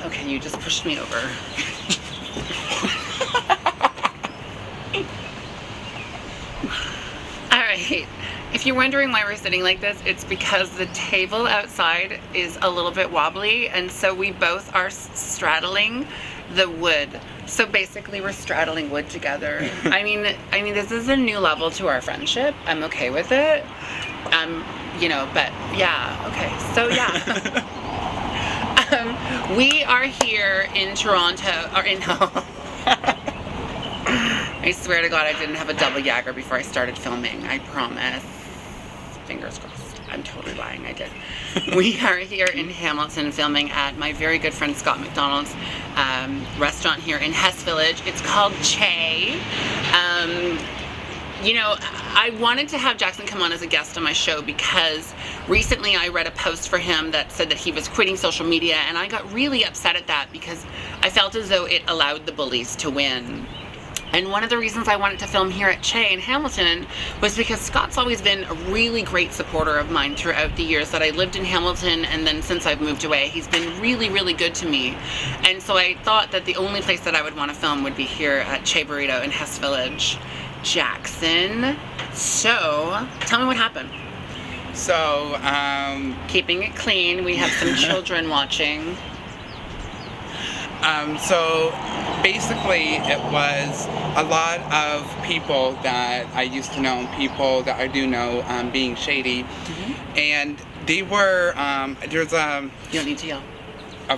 Okay, you just pushed me over. All right. If you're wondering why we're sitting like this, it's because the table outside is a little bit wobbly, and so we both are straddling the wood. So basically, we're straddling wood together. I mean, this is a new level to our friendship. I'm okay with it. But yeah, okay. So yeah. We are here in Toronto, or in I swear to God, I didn't have a double Jagger before I started filming. I promise. Fingers crossed. I'm totally lying. I did. We are here in Hamilton filming at my very good friend Scott McDonald's restaurant here in Hess Village. It's called Che. I wanted to have Jackson come on as a guest on my show because recently I read a post for him that said that he was quitting social media, and I got really upset at that because I felt as though it allowed the bullies to win. And one of the reasons I wanted to film here at Che in Hamilton was because Scott's always been a really great supporter of mine throughout the years that I lived in Hamilton, and then since I've moved away, he's been really, really good to me. And so I thought that the only place that I would want to film would be here at Che Buritto in Hess Village. Jackson, so tell me what happened. So, keeping it clean, we have some children watching. So basically it was a lot of people that I used to know, people that I do know, being shady. Mm-hmm. And they were, there's you don't need to yell. A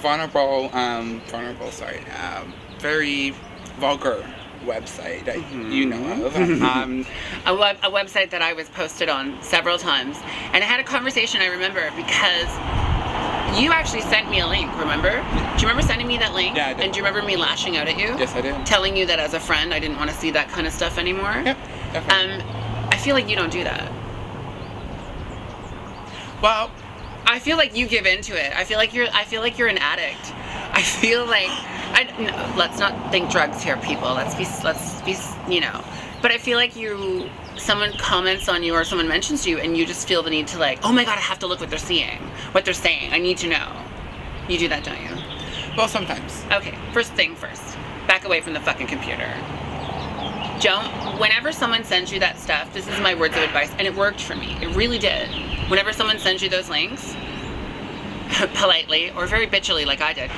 very vulgar website that you know of. A website that I was posted on several times. And I had a conversation, I remember, because you actually sent me a link, remember? Do you remember sending me that link? Yeah, I did. And do you remember me lashing out at you? Yes, I did. Telling you that as a friend, I didn't want to see that kind of stuff anymore? Yep, definitely. I feel like you don't do that. Well, I feel like you give into it. I feel like you're an addict. I feel like let's not think drugs here, people. Let's be, But I feel like someone comments on you or someone mentions you and you just feel the need to like, oh my God, I have to look what they're saying. I need to know. You do that, don't you? Well, sometimes. Okay, first thing first. Back away from the fucking computer. Whenever someone sends you that stuff, this is my words of advice, and it worked for me. It really did. Whenever someone sends you those links, politely or very bitchily like I did,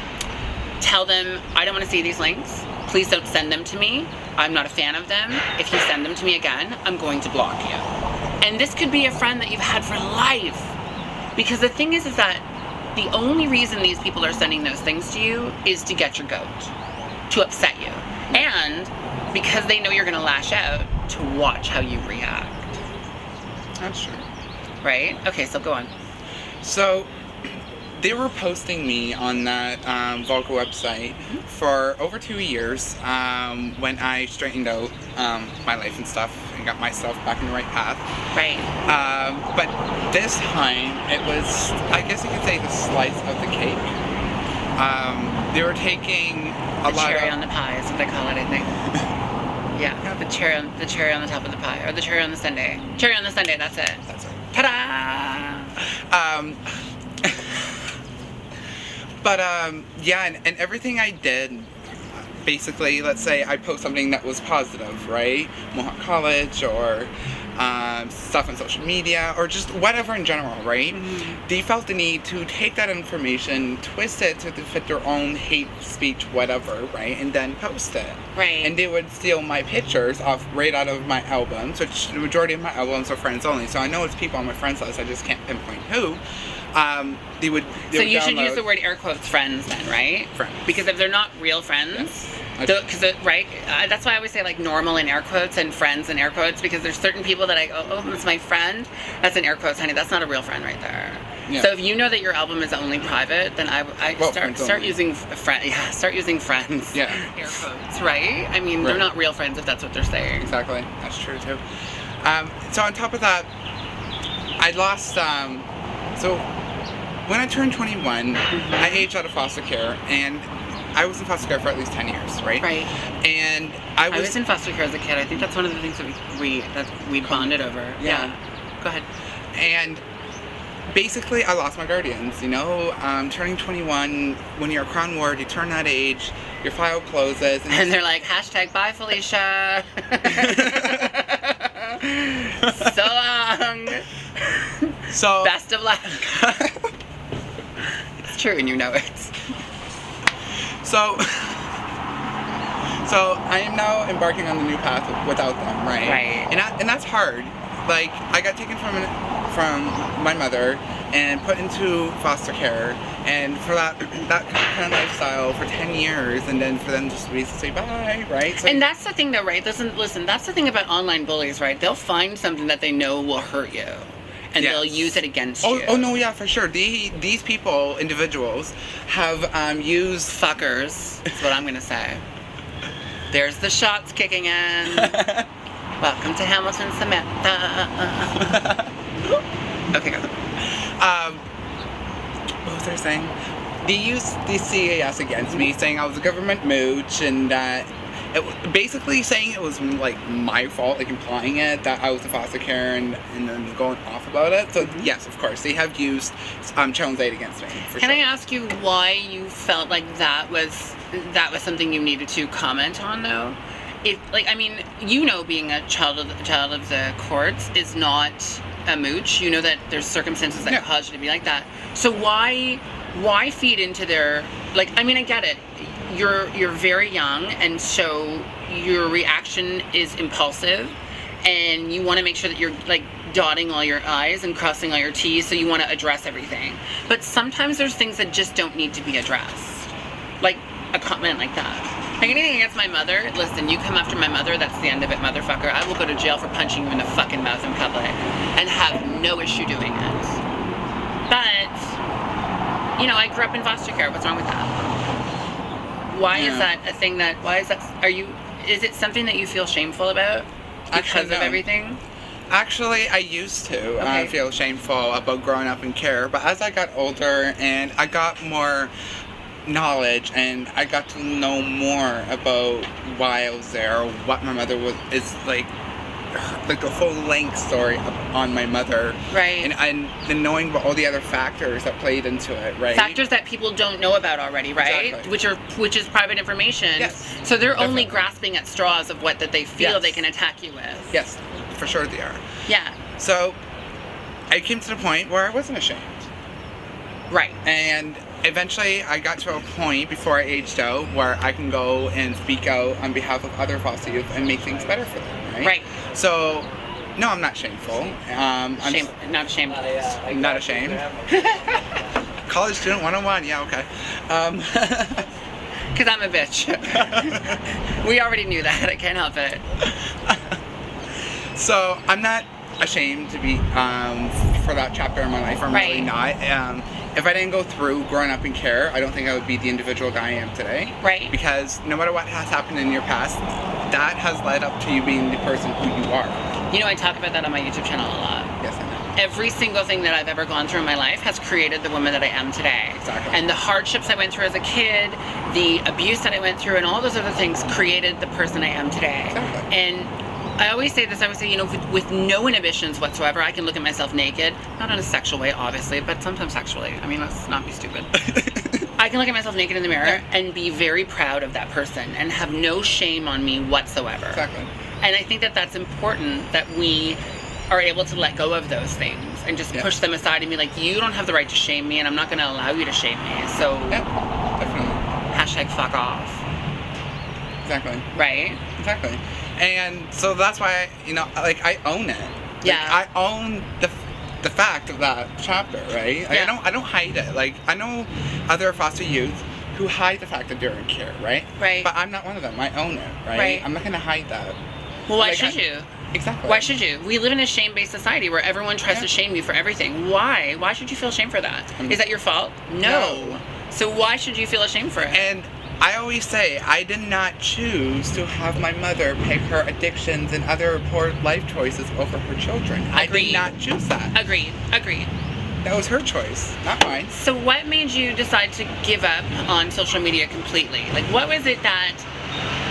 tell them, I don't want to see these links. Please don't send them to me. I'm not a fan of them. If you send them to me again, I'm going to block you. And this could be a friend that you've had for life. Because the thing is that the only reason these people are sending those things to you is to get your goat, to upset you. And because they know you're going to lash out, to watch how you react. That's true. Right? Okay, so go on. So, they were posting me on that vulgar website for over 2 years when I straightened out my life and stuff and got myself back in the right path. Right. But this time, it was, I guess you could say, the slice of the cake. They were taking a lot of... The cherry on the pie is what they call it, I think. Yeah, the cherry on the top of the pie, or the cherry on the sundae. Cherry on the sundae, that's it. That's it. Ta-da! But, yeah, and everything I did, basically, let's say I post something that was positive, right? Mohawk College, or stuff on social media, or just whatever in general, right? Mm-hmm. They felt the need to take that information, twist it to fit their own hate speech, whatever, right? And then post it. Right. And they would steal my pictures right out of my albums, which the majority of my albums are friends only, so I know it's people on my friends list, I just can't pinpoint who. They would you should use the word air quotes friends then, right? Friends. Because if they're not real friends, right? That's why I always say like normal in air quotes and friends in air quotes, because there's certain people that I go, oh, that's my friend. That's in air quotes, honey. That's not a real friend right there. Yeah. So if you know that your album is only private, then start using start using friends. Yeah. Air quotes, right? I mean, They're not real friends if that's what they're saying. Exactly. That's true too. So on top of that, I lost. So when I turned 21, I aged out of foster care, and I was in foster care for at least 10 years, right? Right. And I was in foster care as a kid. I think that's one of the things that we bonded over. Yeah. Go ahead. And basically, I lost my guardians, you know? Turning 21, when you're a Crown Ward, you turn that age, your file closes. And they're like, hashtag bye, Felicia. So long. So Best of luck. It's true, and you know it. So I am now embarking on the new path without them, right? Right. And that's hard. Like, I got taken from my mother and put into foster care, and for that kind of lifestyle for 10 years, and then for them just to say bye, right? So, And that's the thing, though, right? Listen. That's the thing about online bullies, right? They'll find something that they know will hurt you, and Yes. they'll use it against you. Oh no, yeah, for sure. These people, individuals, have used Fuckers. That's what I'm gonna say. There's the shots kicking in. Welcome to Hamilton, Samantha. Okay, go. What was I saying? They used the CAS against me, saying I was a government mooch, and basically saying it was like my fault, like implying it that I was a foster care, and then going off about it. So yes, of course, they have used Challenge 8 against me. For Can sure. I ask you why you felt like that was something you needed to comment on, though? If, like, I mean, you know, being a child of the courts is not a mooch. You know that there's circumstances that cause you to be like that. So why feed into their, like, I mean, I get it. You're very young, and so your reaction is impulsive, and you want to make sure that you're like dotting all your I's and crossing all your T's, so you want to address everything. But sometimes there's things that just don't need to be addressed, like a comment like that. Like, anything against my mother, listen, you come after my mother, that's the end of it, motherfucker. I will go to jail for punching you in the fucking mouth in public and have no issue doing it. But, you know, I grew up in foster care. What's wrong with that? Why is that a thing is it something that you feel shameful about because of everything? Actually, I used to feel shameful about growing up in care, but as I got older and I got more knowledge and I got to know more about why I was there, or what my mother is like the full length story on my mother, right? And then knowing about all the other factors that played into it, right? Factors that people don't know about already, right? Exactly. Which is private information. Yes. So they're only grasping at straws of what that they feel they can attack you with. Yes, for sure they are. Yeah. So I came to the point where I wasn't ashamed. Right. And eventually I got to a point before I aged out where I can go and speak out on behalf of other foster youth and make things better for them, right? Right. So, no, I'm not shameful. Not ashamed. I'm not ashamed. College student 101, yeah, okay. Because I'm a bitch. We already knew that. I can't help it. So, I'm not ashamed to be for that chapter in my life. I'm really not. If I didn't go through growing up in care, I don't think I would be the individual guy I am today. Right. Because no matter what has happened in your past, that has led up to you being the person who you are. You know, I talk about that on my YouTube channel a lot. Yes, I know. Every single thing that I've ever gone through in my life has created the woman that I am today. Exactly. And the hardships I went through as a kid, the abuse that I went through, and all those other things created the person I am today. Exactly. And I always say this, you know, with no inhibitions whatsoever, I can look at myself naked, not in a sexual way, obviously, but sometimes sexually. I mean, let's not be stupid. I can look at myself naked in the mirror and be very proud of that person and have no shame on me whatsoever. Exactly. And I think that that's important, that we are able to let go of those things and just push them aside and be like, you don't have the right to shame me, and I'm not going to allow you to shame me. So, definitely. Hashtag fuck off. Exactly. Right? Exactly. And so that's why, you know, like, I own it. Like, I own the fact of that chapter, right? Like, I don't hide it. Like, I know other foster youth who hide the fact that they're in care, right? Right. But I'm not one of them. I own it, right? I'm not going to hide that. Well, why should you? Exactly. Why should you? We live in a shame-based society where everyone tries to shame you for everything. Why? Why should you feel shame for that? Is that your fault? No. So why should you feel ashamed for it? And I always say, I did not choose to have my mother pick her addictions and other poor life choices over her children. Agreed. I did not choose that. Agreed. That was her choice, not mine. So what made you decide to give up on social media completely? Like, what was it that...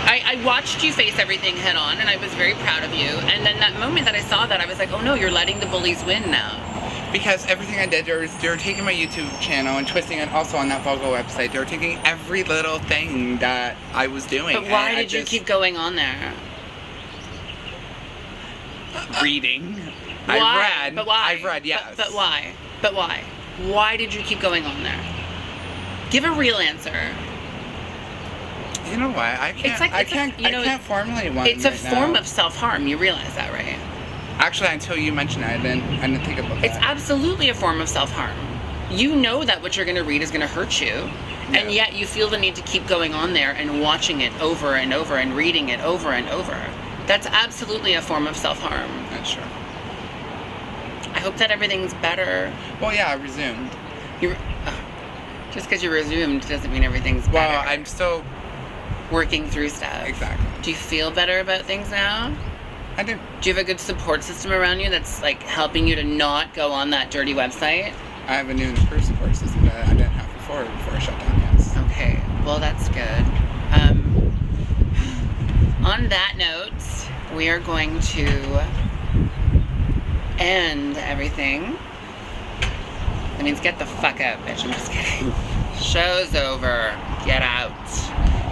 I watched you face everything head on, and I was very proud of you. And then that moment that I saw that, I was like, oh no, you're letting the bullies win now. Because everything I did, they were taking my YouTube channel and twisting it also on that Vogo website. They were taking every little thing that I was doing. But why did you keep going on there? Reading. Why? I've read. But why? I've read, yes. But why? But why? Why did you keep going on there? Give a real answer. You know what? I can't formulate one. It's a form of self-harm. You realize that, right? Actually, until you mentioned it, I didn't think about that. It's absolutely a form of self-harm. You know that what you're going to read is going to hurt you, and yet you feel the need to keep going on there and watching it over and over and reading it over and over. That's absolutely a form of self-harm. That's true. I hope that everything's better. Well, yeah, I resumed. Just because you resumed doesn't mean everything's better. Well, I'm still working through stuff. Exactly. Do you feel better about things now? I do. Do you have a good support system around you that's like helping you to not go on that dirty website? I have a new and improved support system that I didn't have before I shut down, yes. Okay, well that's good. On that note, we are going to end everything. That means get the fuck out, bitch. I'm just kidding. Show's over. Get out.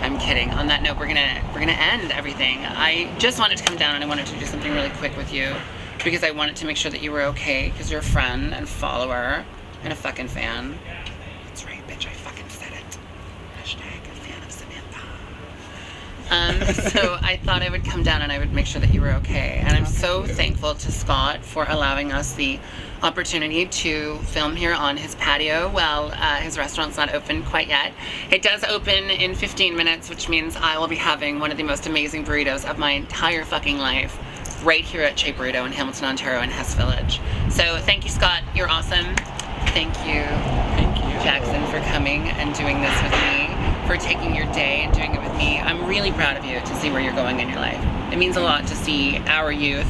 I'm kidding. On that note, we're gonna end everything. I just wanted to come down and I wanted to do something really quick with you because I wanted to make sure that you were okay because you're a friend and follower and a fucking fan. That's right, bitch. I fucking said it. Hashtag a fan of Samantha. So I thought I would come down and I would make sure that you were okay. And I'm so thankful to Scott for allowing us the opportunity to film here on his patio while his restaurant's not open quite yet. It does open in 15 minutes, which means I will be having one of the most amazing burritos of my entire fucking life right here at Che Buritto in Hamilton, Ontario in Hess Village. So thank you, Scott. You're awesome. Thank you, Jackson, for coming and doing this with me, for taking your day and doing it with me. I'm really proud of you to see where you're going in your life. It means a lot to see our youth,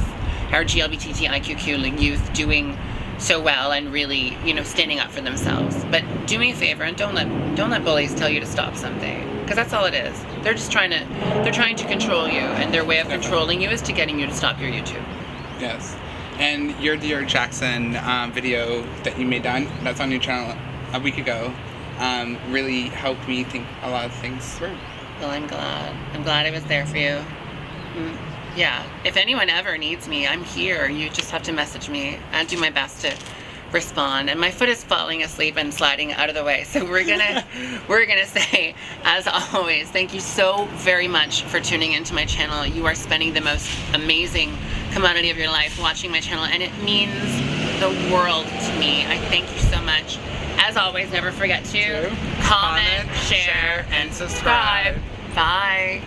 our GLBTQIQ youth doing so well and really, standing up for themselves. But do me a favor and don't let bullies tell you to stop something, because that's all it is. They're just trying to control you, and their way of controlling you is to getting you to stop your YouTube. Yes. And your Dear Jackson video that you made that's on your channel a week ago really helped me think a lot of things through. Well, I'm glad. I'm glad I was there for you. Yeah, if anyone ever needs me, I'm here. You just have to message me. I'll do my best to respond. And my foot is falling asleep and sliding out of the way. So we're gonna say, as always, thank you so very much for tuning into my channel. You are spending the most amazing commodity of your life watching my channel, and it means the world to me. I thank you so much. As always, never forget to comment, share, and subscribe. Bye.